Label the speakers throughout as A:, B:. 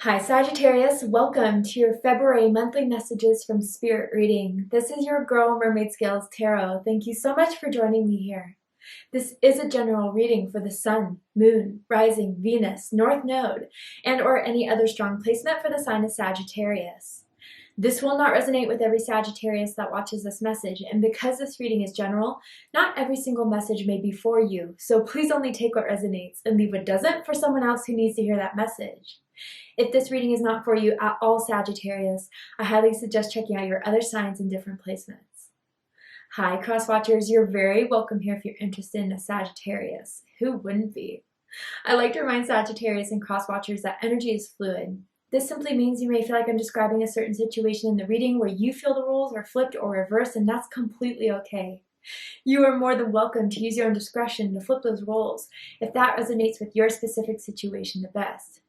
A: Hi Sagittarius, welcome to your February monthly messages from Spirit reading. This is your girl Mermaid Scales Tarot. Thank you so much for joining me here. This is a general reading for the Sun, Moon, Rising, Venus, North Node, and or any other strong placement for the sign of Sagittarius. This will not resonate with every Sagittarius that watches this message, and because this reading is general, not every single message may be for you, so please only take what resonates and leave what doesn't for someone else who needs to hear that message. If this reading is not for you at all, Sagittarius, I highly suggest checking out your other signs and different placements. Hi, cross watchers, you're very welcome here if you're interested in a Sagittarius. Who wouldn't be? I like to remind Sagittarius and cross watchers that energy is fluid. This simply means you may feel like I'm describing a certain situation in the reading where you feel the roles are flipped or reversed, and that's completely okay. You are more than welcome to use your own discretion to flip those roles if that resonates with your specific situation the best.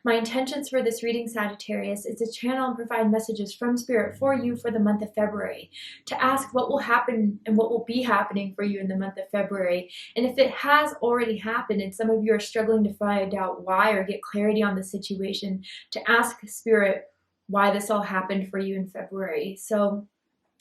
A: My intentions for this reading, Sagittarius, is to channel and provide messages from Spirit for you for the month of February, to ask what will happen and what will be happening for you in the month of February. And if it has already happened and some of you are struggling to find out why or get clarity on the situation, to ask Spirit why this all happened for you in February. So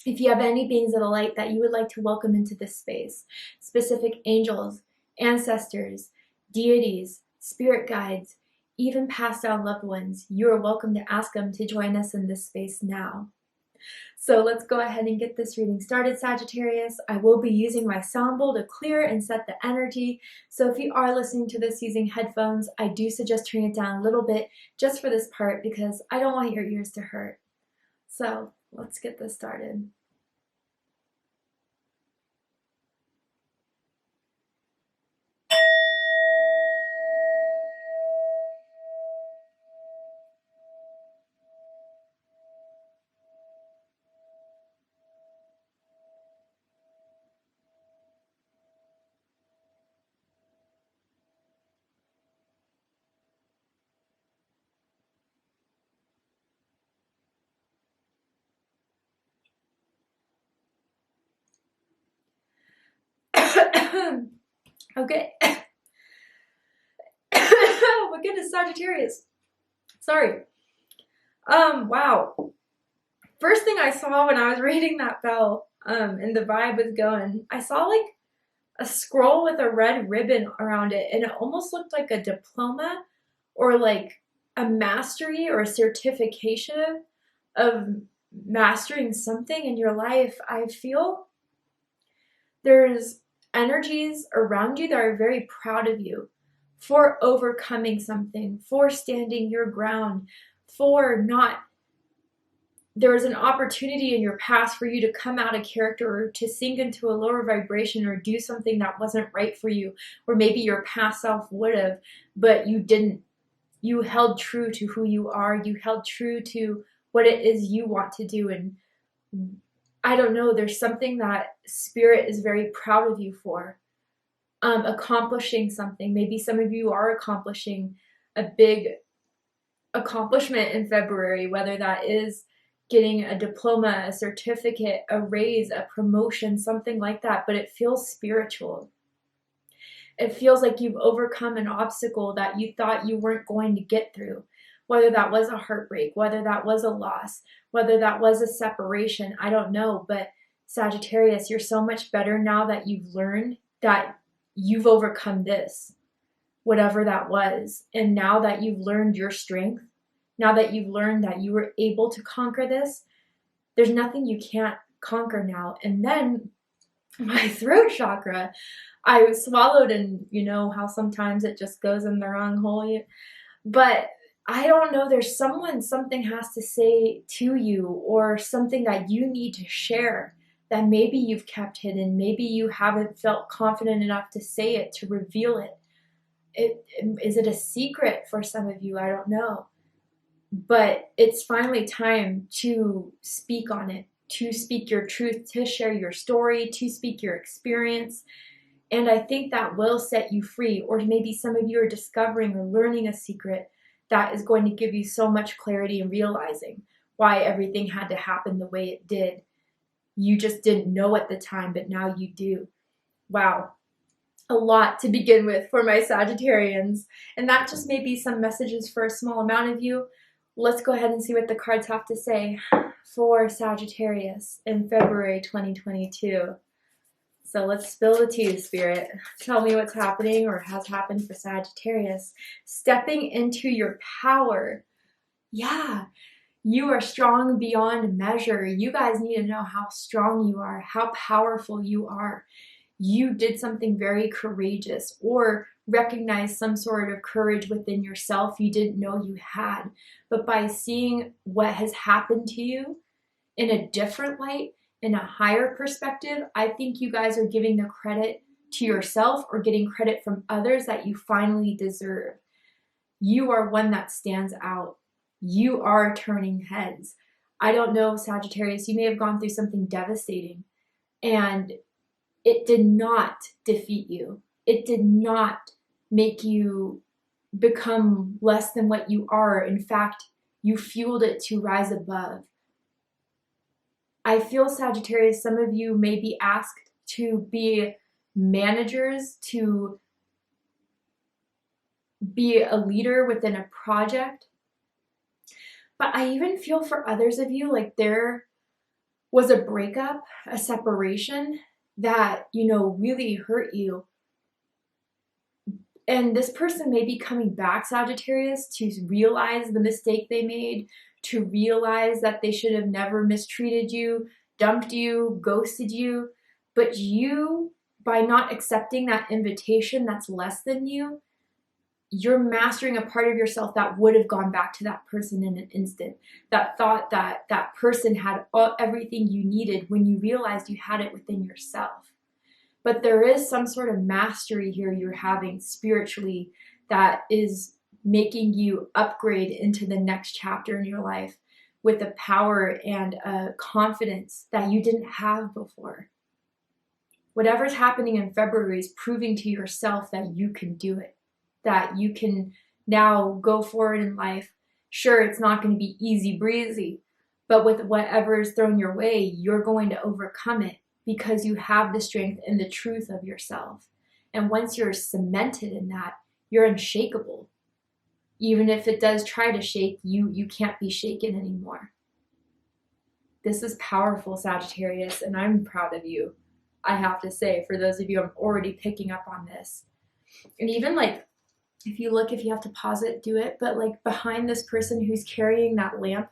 A: if you have any beings of the light that you would like to welcome into this space, specific angels, ancestors, deities, spirit guides, even passed down loved ones, you are welcome to ask them to join us in this space now. So let's go ahead and get this reading started, Sagittarius. I will be using my sound bowl to clear and set the energy. So if you are listening to this using headphones, I do suggest turning it down a little bit just for this part because I don't want your ears to hurt. So let's get this started. Okay. Oh my goodness, Sagittarius. Sorry. Wow. First thing I saw when I was reading that bell, and the vibe was going, I saw like a scroll with a red ribbon around it, and it almost looked like a diploma or like a mastery or a certification of mastering something in your life. I feel there's energies around you that are very proud of you for overcoming something, for standing your ground, for not. There was an opportunity in your past for you to come out of character or to sink into a lower vibration or do something that wasn't right for you, or maybe your past self would have, but you didn't. You held true to who you are. You held true to what it is you want to do. And I don't know, there's something that Spirit is very proud of you for. Accomplishing something. Maybe some of you are accomplishing a big accomplishment in February, whether that is getting a diploma, a certificate, a raise, a promotion, something like that, but it feels spiritual. It feels like you've overcome an obstacle that you thought you weren't going to get through, whether that was a heartbreak, whether that was a loss, whether that was a separation, I don't know, but Sagittarius, you're so much better now that you've learned that you've overcome this, whatever that was, and now that you've learned your strength, now that you've learned that you were able to conquer this, there's nothing you can't conquer now. And then my throat chakra, I swallowed, and you know how sometimes it just goes in the wrong hole. But I don't know, there's something has to say to you, or something that you need to share that maybe you've kept hidden. Maybe you haven't felt confident enough to say it, to reveal it. Is it a secret for some of you? I don't know. But it's finally time to speak on it, to speak your truth, to share your story, to speak your experience. And I think that will set you free. Or maybe some of you are discovering or learning a secret that is going to give you so much clarity and realizing why everything had to happen the way it did. You just didn't know at the time, but now you do. Wow. a lot to begin with for my Sagittarians. And that just may be some messages for a small amount of you. Let's go ahead and see what the cards have to say for Sagittarius in February 2022. So let's spill the tea, Spirit. Tell me what's happening or has happened for Sagittarius. Stepping into your power. Yeah, you are strong beyond measure. You guys need to know how strong you are, how powerful you are. You did something very courageous or recognized some sort of courage within yourself you didn't know you had. But by seeing what has happened to you in a different light, in a higher perspective, I think you guys are giving the credit to yourself or getting credit from others that you finally deserve. You are one that stands out. You are turning heads. I don't know, Sagittarius, you may have gone through something devastating and it did not defeat you. It did not make you become less than what you are. In fact, you fueled it to rise above. I feel, Sagittarius, some of you may be asked to be managers, to be a leader within a project. But I even feel for others of you like there was a breakup, a separation that, really hurt you. And this person may be coming back, Sagittarius, to realize the mistake they made, to realize that they should have never mistreated you, dumped you, ghosted you. But you, by not accepting that invitation that's less than you, you're mastering a part of yourself that would have gone back to that person in an instant. That thought that that person had everything you needed when you realized you had it within yourself. But there is some sort of mastery here you're having spiritually that is making you upgrade into the next chapter in your life with a power and a confidence that you didn't have before. Whatever's happening in February is proving to yourself that you can do it, that you can now go forward in life. Sure, it's not going to be easy breezy, but with whatever is thrown your way, you're going to overcome it because you have the strength and the truth of yourself. And once you're cemented in that, you're unshakable. Even if it does try to shake, you can't be shaken anymore. This is powerful, Sagittarius, and I'm proud of you, I have to say. For those of you, I'm already picking up on this. And even if you have to pause it, do it. But behind this person who's carrying that lamp,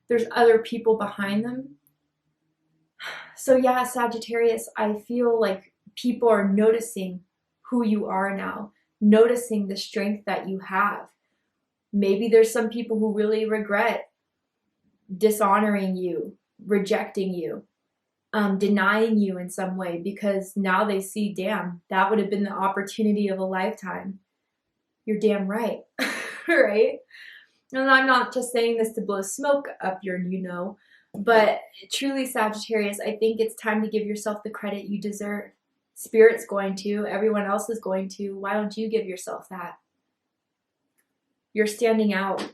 A: there's other people behind them. So yeah, Sagittarius, I feel like people are noticing who you are now, noticing the strength that you have. Maybe there's some people who really regret dishonoring you, rejecting you, denying you in some way, because now they see, damn, that would have been the opportunity of a lifetime. You're damn right, right? And I'm not just saying this to blow smoke up your, but truly, Sagittarius, I think it's time to give yourself the credit you deserve. Spirit's going to, everyone else is going to. Why don't you give yourself that? You're standing out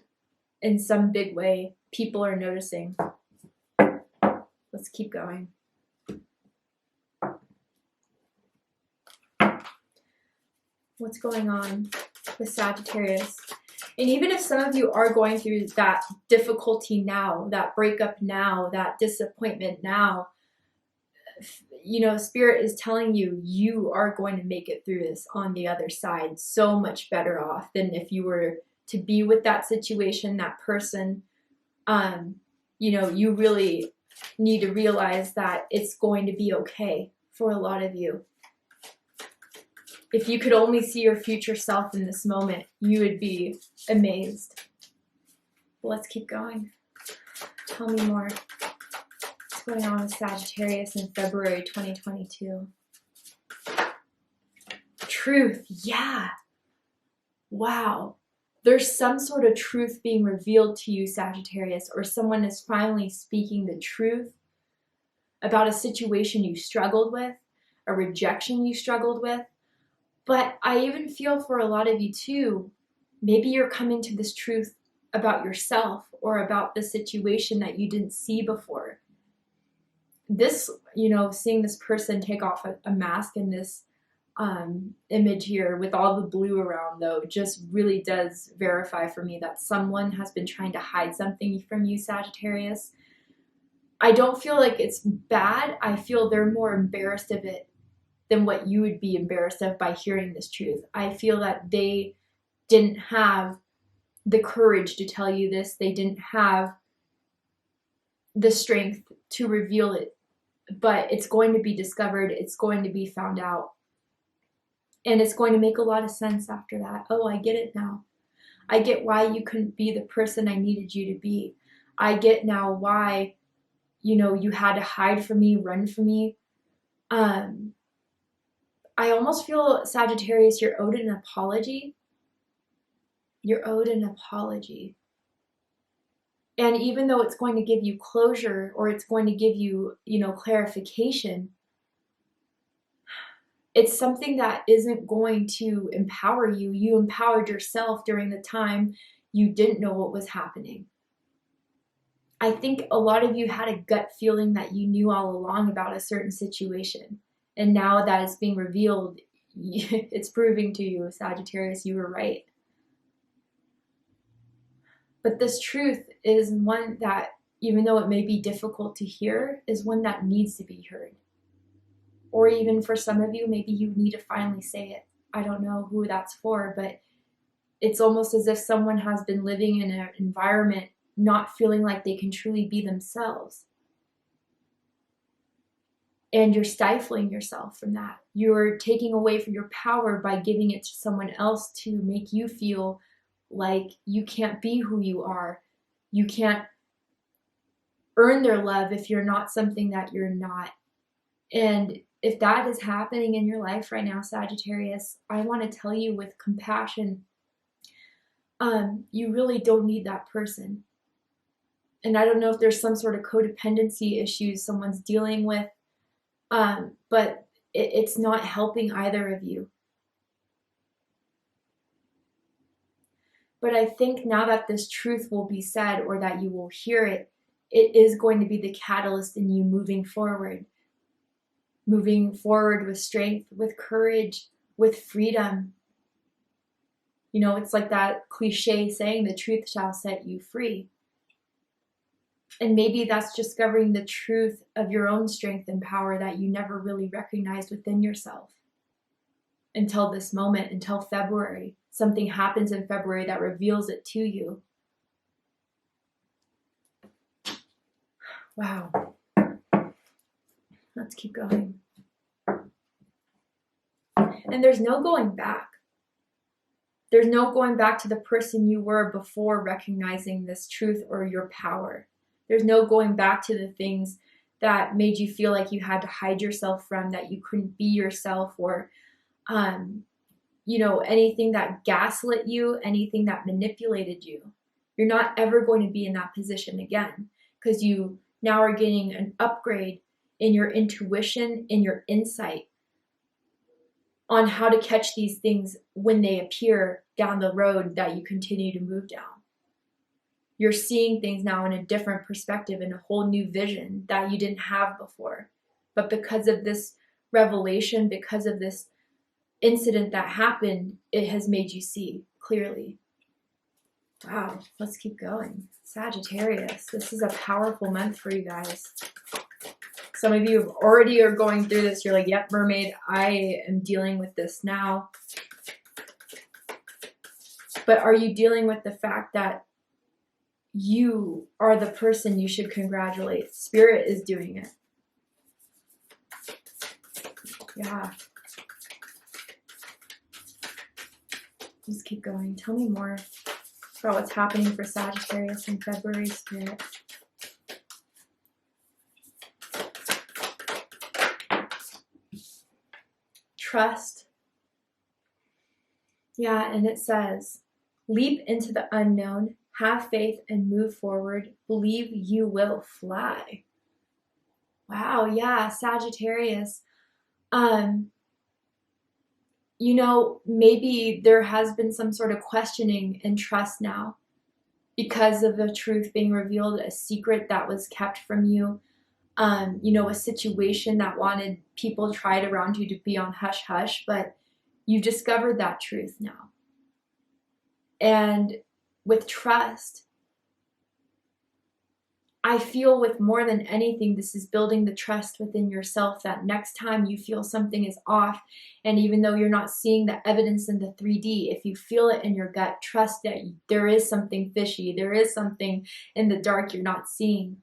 A: in some big way. People are noticing. Let's keep going. What's going on with Sagittarius? And even if some of you are going through that difficulty now, that breakup now, that disappointment now, Spirit is telling you, you are going to make it through this on the other side so much better off than if you were to be with that situation, that person. You really need to realize that it's going to be okay for a lot of you. If you could only see your future self in this moment, you would be amazed. Let's keep going. Tell me more. What's going on with Sagittarius in February 2022? Truth. Yeah. Wow. There's some sort of truth being revealed to you, Sagittarius, or someone is finally speaking the truth about a situation you struggled with, a rejection you struggled with. But I even feel for a lot of you too, maybe you're coming to this truth about yourself or about the situation that you didn't see before. This, seeing this person take off a mask in this image here with all the blue around, though, just really does verify for me that someone has been trying to hide something from you, Sagittarius. I don't feel like it's bad. I feel they're more embarrassed of it than what you would be embarrassed of by hearing this truth. I feel that they didn't have the courage to tell you this. They didn't have the strength to reveal it, but it's going to be discovered. It's going to be found out. And it's going to make a lot of sense after that. Oh, I get it now. I get why you couldn't be the person I needed you to be. I get now why, you had to hide from me, run from me. I almost feel, Sagittarius, you're owed an apology. You're owed an apology. And even though it's going to give you closure, or it's going to give you, clarification, it's something that isn't going to empower you. You empowered yourself during the time you didn't know what was happening. I think a lot of you had a gut feeling that you knew all along about a certain situation. And now that it's being revealed, it's proving to you, Sagittarius, you were right. But this truth is one that, even though it may be difficult to hear, is one that needs to be heard. Or even for some of you, maybe you need to finally say it. I don't know who that's for, but it's almost as if someone has been living in an environment not feeling like they can truly be themselves. And you're stifling yourself from that. You're taking away from your power by giving it to someone else to make you feel like you can't be who you are. You can't earn their love if you're not something that you're not. And if that is happening in your life right now, Sagittarius, I want to tell you with compassion, you really don't need that person. And I don't know if there's some sort of codependency issues someone's dealing with, but it's not helping either of you. But I think now that this truth will be said, or that you will hear it, it is going to be the catalyst in you moving forward. Moving forward with strength, with courage, with freedom. It's like that cliche saying, the truth shall set you free. And maybe that's discovering the truth of your own strength and power that you never really recognized within yourself until this moment, until February. Something happens in February that reveals it to you. Wow. Let's keep going. And there's no going back. There's no going back to the person you were before recognizing this truth or your power. There's no going back to the things that made you feel like you had to hide yourself from, that you couldn't be yourself, or, anything that gaslit you, anything that manipulated you. You're not ever going to be in that position again, because you now are getting an upgrade in your intuition, in your insight on how to catch these things when they appear down the road that you continue to move down. You're seeing things now in a different perspective, in a whole new vision that you didn't have before. But because of this revelation, because of this incident that happened, it has made you see clearly. Wow, let's keep going. Sagittarius, this is a powerful month for you guys. Some of you already are going through this. You're like, yep, Mermaid, I am dealing with this now. But are you dealing with the fact that you are the person you should congratulate? Spirit is doing it. Yeah. Just keep going. Tell me more about what's happening for Sagittarius in February, Spirit. Trust. Yeah, and it says, leap into the unknown, have faith and move forward. Believe you will fly. Wow, yeah, Sagittarius. Maybe there has been some sort of questioning and trust now because of the truth being revealed, a secret that was kept from you. you know, a situation that wanted people tried around you to be on hush hush, but you discovered that truth now. And with trust, I feel with more than anything, this is building the trust within yourself that next time you feel something is off, and even though you're not seeing the evidence in the 3D, if you feel it in your gut, trust that there is something fishy, there is something in the dark you're not seeing.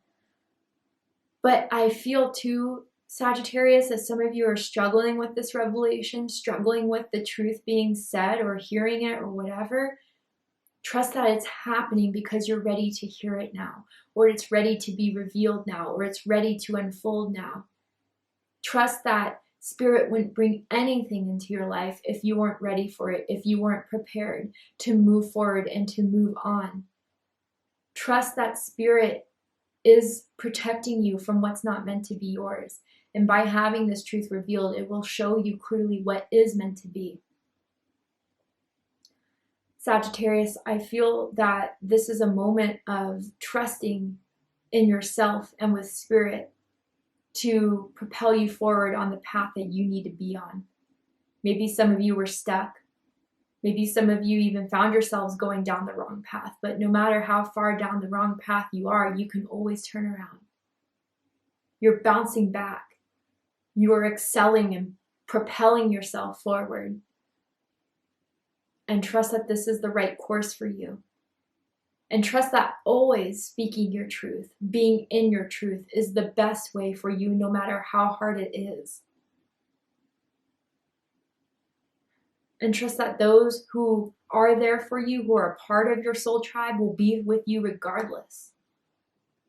A: But I feel too, Sagittarius, that some of you are struggling with this revelation, struggling with the truth being said or hearing it or whatever. Trust that it's happening because you're ready to hear it now, or it's ready to be revealed now, or it's ready to unfold now. Trust that Spirit wouldn't bring anything into your life if you weren't ready for it, if you weren't prepared to move forward and to move on. Trust that Spirit is protecting you from what's not meant to be yours. And by having this truth revealed, it will show you clearly what is meant to be. Sagittarius, I feel that this is a moment of trusting in yourself and with Spirit to propel you forward on the path that you need to be on. Maybe some of you were stuck. Maybe some of you even found yourselves going down the wrong path. But no matter how far down the wrong path you are, you can always turn around. You're bouncing back. You are excelling and propelling yourself forward. And trust that this is the right course for you. And trust that always speaking your truth, being in your truth, is the best way for you, no matter how hard it is. And trust that those who are there for you, who are a part of your soul tribe, will be with you regardless.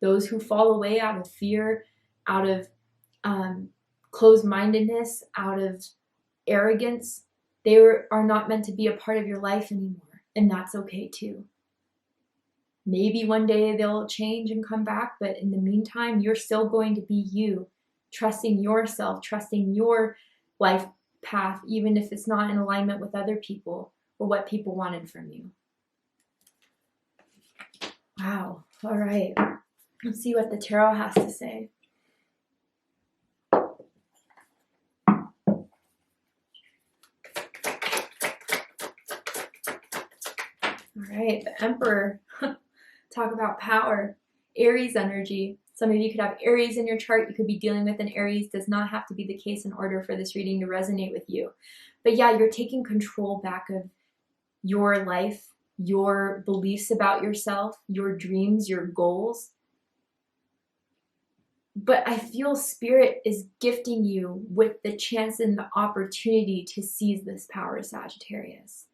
A: Those who fall away out of fear, out of closed-mindedness, out of arrogance, they are not meant to be a part of your life anymore. And that's okay too. Maybe one day they'll change and come back, but in the meantime, you're still going to be you, trusting yourself, trusting your life path, even if it's not in alignment with other people or what people wanted from you. Wow. All right. Let's see what the tarot has to say. All right, the Emperor. Talk about power. Aries energy. Some of you could have Aries in your chart. You could be dealing with an Aries. Does not have to be the case in order for this reading to resonate with you. But yeah, you're taking control back of your life, your beliefs about yourself, your dreams, your goals. But I feel Spirit is gifting you with the chance and the opportunity to seize this power, Sagittarius.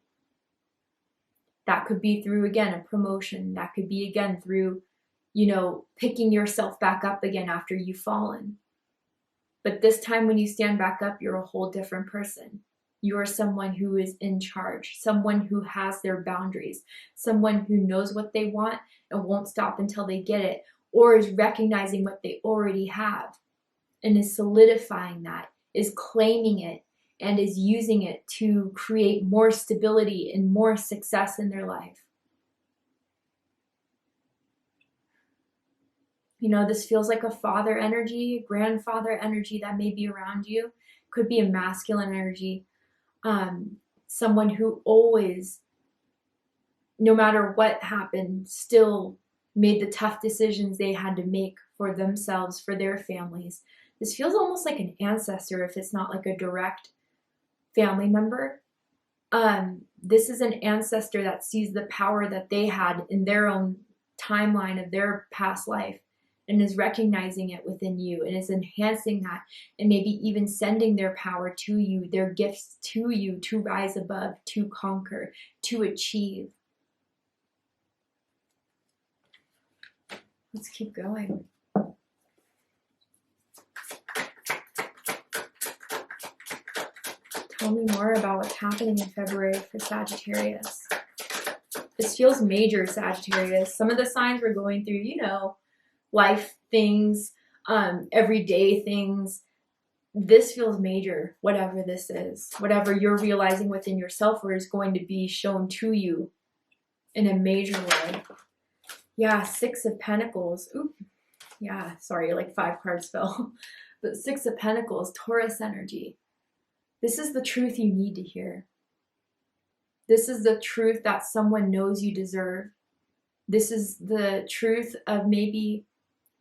A: That could be through, again, a promotion. That could be, again, through, picking yourself back up again after you've fallen. But this time when you stand back up, you're a whole different person. You are someone who is in charge, someone who has their boundaries, someone who knows what they want and won't stop until they get it, or is recognizing what they already have and is solidifying that, is claiming it, and is using it to create more stability and more success in their life. This feels like a father energy, grandfather energy that may be around you. Could be a masculine energy. Someone who always, no matter what happened, still made the tough decisions they had to make for themselves, for their families. This feels almost like an ancestor if it's not like a direct family member. This is an ancestor that sees the power that they had in their own timeline of their past life and is recognizing it within you and is enhancing that and maybe even sending their power to you, their gifts to you to rise above, to conquer, to achieve. Let's keep going. Tell me more about what's happening in February for Sagittarius. This feels major, Sagittarius. Some of the signs we're going through, life things, everyday things. This feels major, whatever this is. Whatever you're realizing within yourself or is going to be shown to you in a major way. Yeah, 6 of Pentacles. Ooh. Yeah, sorry, like 5 cards fell. But 6 of Pentacles, Taurus energy. This is the truth you need to hear. This is the truth that someone knows you deserve. This is the truth of maybe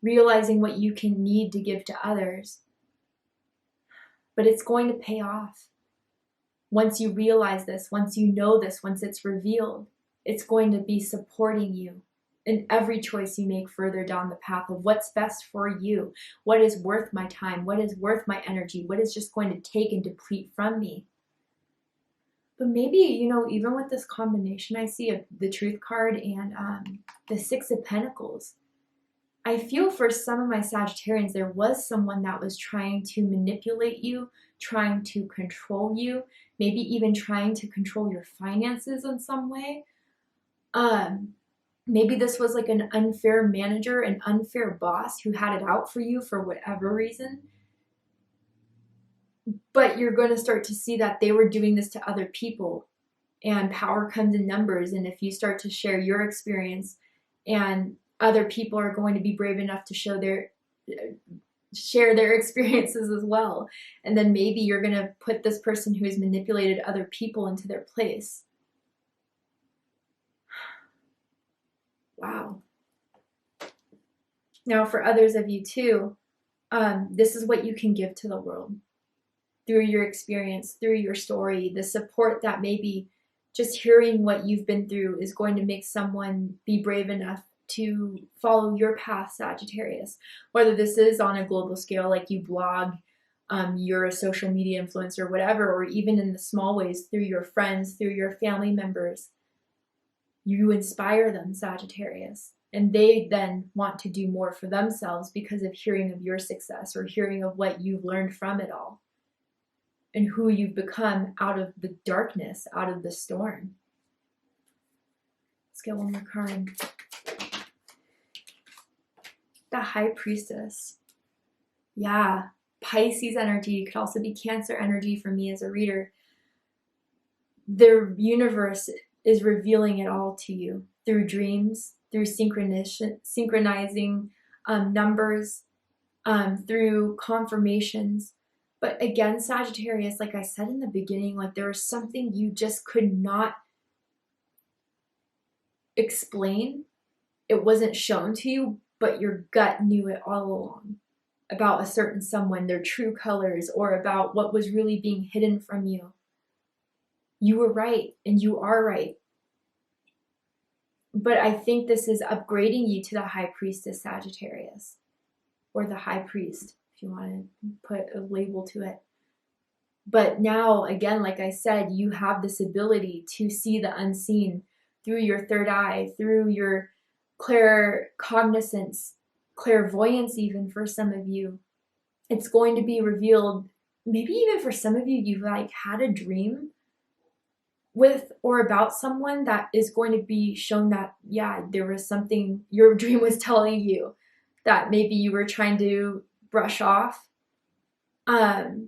A: realizing what you can need to give to others. But it's going to pay off. Once you realize this, once you know this, once it's revealed, it's going to be supporting you in every choice you make further down the path of what's best for you, what is worth my time, what is worth my energy, what is just going to take and deplete from me. But maybe, you know, even with this combination, I see the Truth card and the 6 of Pentacles. I feel for some of my Sagittarians, there was someone that was trying to manipulate you, trying to control you, maybe even trying to control your finances in some way. Maybe this was like an unfair manager, an unfair boss who had it out for you for whatever reason. But you're going to start to see that they were doing this to other people, and power comes in numbers. And if you start to share your experience, and other people are going to be brave enough to share their experiences as well. And then maybe you're going to put this person who has manipulated other people into their place. Wow. Now for others of you too, this is what you can give to the world through your experience, through your story, the support that maybe just hearing what you've been through is going to make someone be brave enough to follow your path, Sagittarius. Whether this is on a global scale, like you blog, you're a social media influencer, whatever, or even in the small ways through your friends, through your family members, you inspire them, Sagittarius. And they then want to do more for themselves because of hearing of your success or hearing of what you've learned from it all and who you've become out of the darkness, out of the storm. Let's get one more card. The High Priestess. Yeah, Pisces energy. Could also be Cancer energy for me as a reader. The universe is revealing it all to you through dreams, through synchronizing numbers, through confirmations. But again, Sagittarius, like I said in the beginning, like there was something you just could not explain. It wasn't shown to you, but your gut knew it all along about a certain someone, their true colors, or about what was really being hidden from you. You were right, and you are right. But I think this is upgrading you to the High Priestess, Sagittarius, or the High Priest, if you want to put a label to it. But now, again, like I said, you have this ability to see the unseen through your third eye, through your claircognizance, clairvoyance even for some of you. It's going to be revealed, maybe even for some of you, you've like had a dream with or about someone that is going to be shown that, yeah, there was something your dream was telling you that maybe you were trying to brush off. But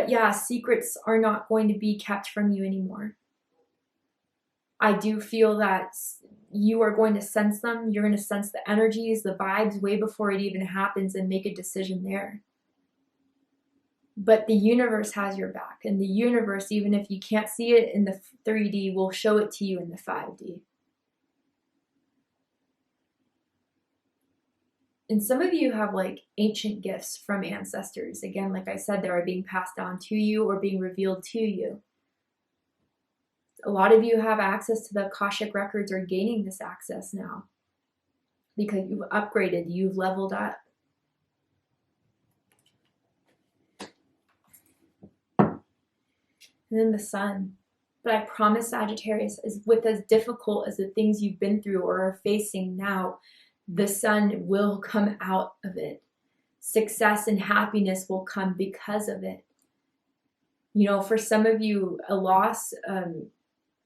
A: yeah, secrets are not going to be kept from you anymore. I do feel that you are going to sense them. You're going to sense the energies, the vibes way before it even happens and make a decision there. But the universe has your back. And the universe, even if you can't see it in the 3D, will show it to you in the 5D. And some of you have like ancient gifts from ancestors. Again, like I said, they are being passed down to you or being revealed to you. A lot of you have access to the Akashic records or gaining this access now because you've upgraded, you've leveled up. And then the sun. But I promise, Sagittarius, with as difficult as the things you've been through or are facing now, the sun will come out of it. Success and happiness will come because of it. You know, for some of you, a loss,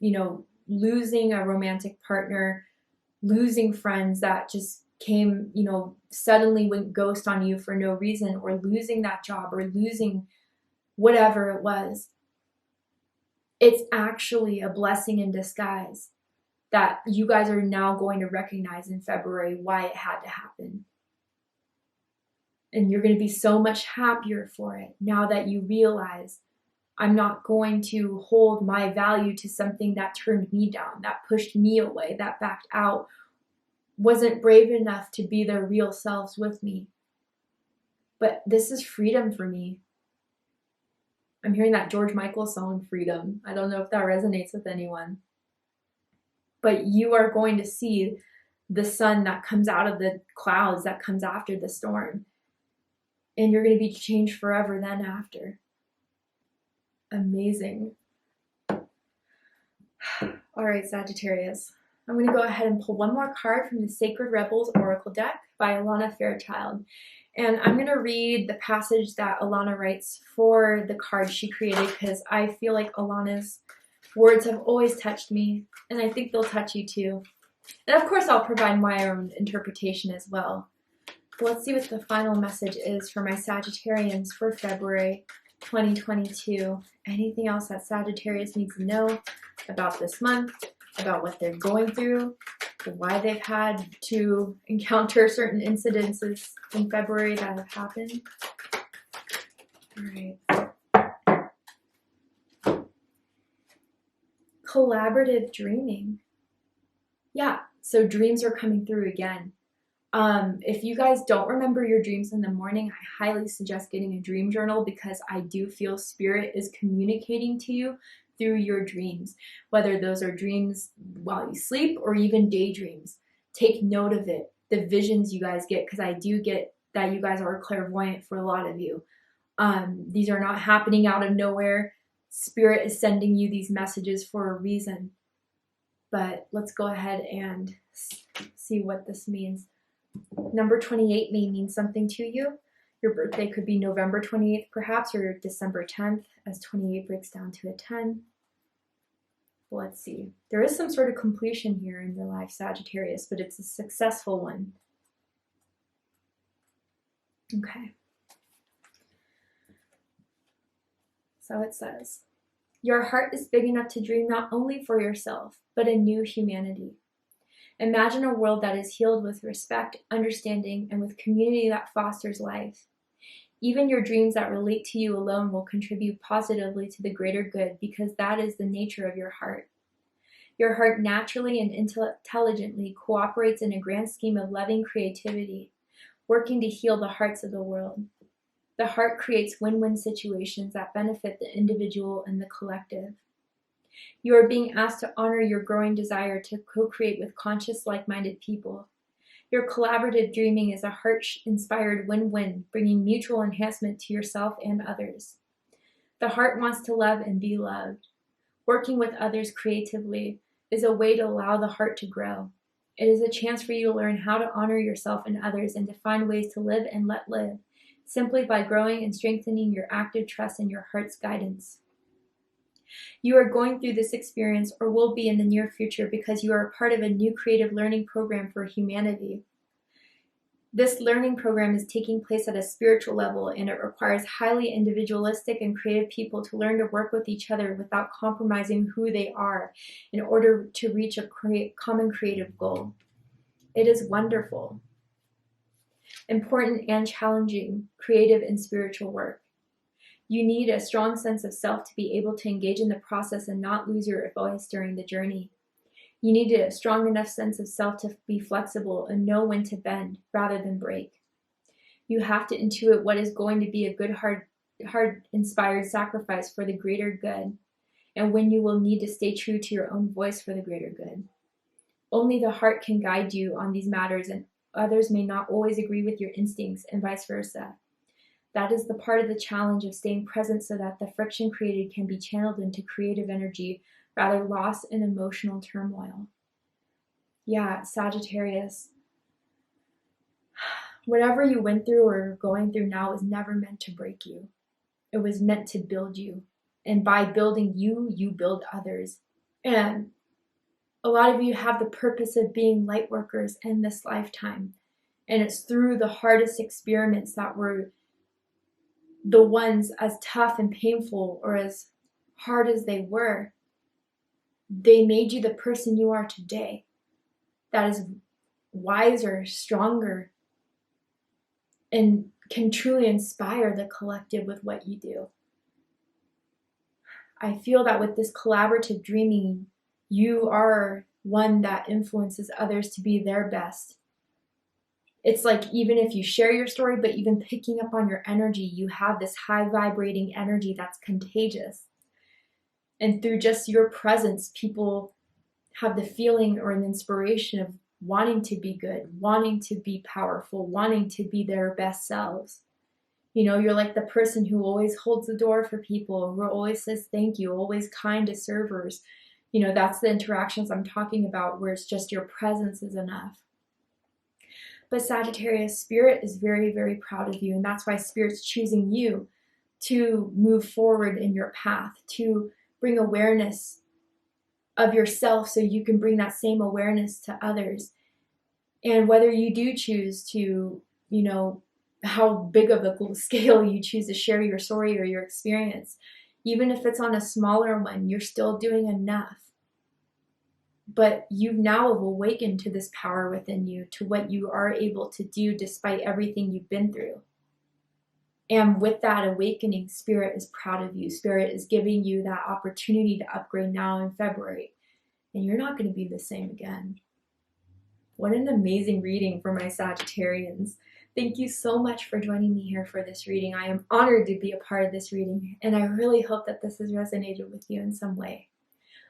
A: you know, losing a romantic partner, losing friends that just came, you know, suddenly went ghost on you for no reason, or losing that job, or losing whatever it was. It's actually a blessing in disguise. that you guys are now going to recognize in February why it had to happen. And you're going to be so much happier for it now that you realize, I'm not going to hold my value to something that turned me down, that pushed me away, that backed out, wasn't brave enough to be their real selves with me. But this is freedom for me. I'm hearing that George Michael song, Freedom. I don't know if that resonates with anyone. But you are going to see the sun that comes out of the clouds that comes after the storm. And you're going to be changed forever then after. Amazing. All right, Sagittarius. I'm going to go ahead and pull one more card from the Sacred Rebels Oracle deck by Alana Fairchild. And I'm going to read the passage that Alana writes for the card she created, because I feel like Alana's words have always touched me, and I think they'll touch you too. And of course, I'll provide my own interpretation as well. But let's see what the final message is for my Sagittarians for February 2022. Anything else that Sagittarius needs to know about this month, about what they're going through, why they've had to encounter certain incidences in February that have happened. All right. Collaborative dreaming. Yeah, so dreams are coming through again. If you guys don't remember your dreams in the morning, I highly suggest getting a dream journal, because I do feel spirit is communicating to you through your dreams, whether those are dreams while you sleep or even daydreams. Take note of it, the visions you guys get, because I do get that you guys are clairvoyant for a lot of you. These are not happening out of nowhere. Spirit is sending you these messages for a reason. But let's go ahead and see what this means. Number 28 may mean something to you. Your birthday could be November 28th perhaps, or December 10th, as 28 breaks down to a 10. Let's see. There is some sort of completion here in your life, Sagittarius, but it's a successful one. Okay. So it says, your heart is big enough to dream not only for yourself, but a new humanity. Imagine a world that is healed with respect, understanding, and with community that fosters life. Even your dreams that relate to you alone will contribute positively to the greater good, because that is the nature of your heart. Your heart naturally and intelligently cooperates in a grand scheme of loving creativity, working to heal the hearts of the world. The heart creates win-win situations that benefit the individual and the collective. You are being asked to honor your growing desire to co-create with conscious, like-minded people. Your collaborative dreaming is a heart-inspired win-win, bringing mutual enhancement to yourself and others. The heart wants to love and be loved. Working with others creatively is a way to allow the heart to grow. It is a chance for you to learn how to honor yourself and others, and to find ways to live and let live, simply by growing and strengthening your active trust in your heart's guidance. You are going through this experience, or will be in the near future, because you are a part of a new creative learning program for humanity. This learning program is taking place at a spiritual level, and it requires highly individualistic and creative people to learn to work with each other without compromising who they are, in order to reach a common creative goal. It is wonderful, important, and challenging creative and spiritual work. You need a strong sense of self to be able to engage in the process and not lose your voice during the journey. You need a strong enough sense of self to be flexible and know when to bend rather than break. You have to intuit what is going to be a good heart-inspired sacrifice for the greater good, and when you will need to stay true to your own voice for the greater good. Only the heart can guide you on these matters, and others may not always agree with your instincts, and vice versa. That is the part of the challenge of staying present, so that the friction created can be channeled into creative energy, rather lost in emotional turmoil. Yeah, Sagittarius. Whatever you went through or are going through now was never meant to break you. It was meant to build you. And by building you, you build others. And a lot of you have the purpose of being light workers in this lifetime. And it's through the hardest experiments that were the ones as tough and painful, or as hard as they were, they made you the person you are today, that is wiser, stronger, and can truly inspire the collective with what you do. I feel that with this collaborative dreaming, you are one that influences others to be their best. It's like even if you share your story, but even picking up on your energy, you have this high vibrating energy that's contagious. And through just your presence, people have the feeling or an inspiration of wanting to be good, wanting to be powerful, wanting to be their best selves. You know, you're like the person who always holds the door for people, who always says thank you, always kind to servers. You know, that's the interactions I'm talking about, where it's just your presence is enough. But Sagittarius, Spirit is very, very proud of you. And that's why Spirit's choosing you to move forward in your path, to bring awareness of yourself so you can bring that same awareness to others. And whether you do choose to, you know, how big of a scale you choose to share your story or your experience, even if it's on a smaller one, you're still doing enough. But you now have awakened to this power within you, to what you are able to do despite everything you've been through. And with that awakening, Spirit is proud of you. Spirit is giving you that opportunity to upgrade now in February. And you're not going to be the same again. What an amazing reading for my Sagittarians. Thank you so much for joining me here for this reading. I am honored to be a part of this reading, and I really hope that this has resonated with you in some way.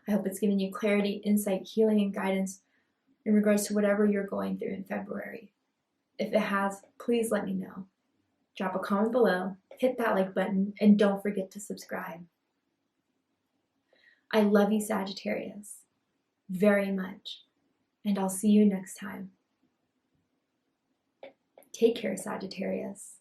A: I hope it's given you clarity, insight, healing, and guidance in regards to whatever you're going through in February. If it has, please let me know. Drop a comment below, hit that like button, and don't forget to subscribe. I love you, Sagittarius, very much, and I'll see you next time. Take care, Sagittarius.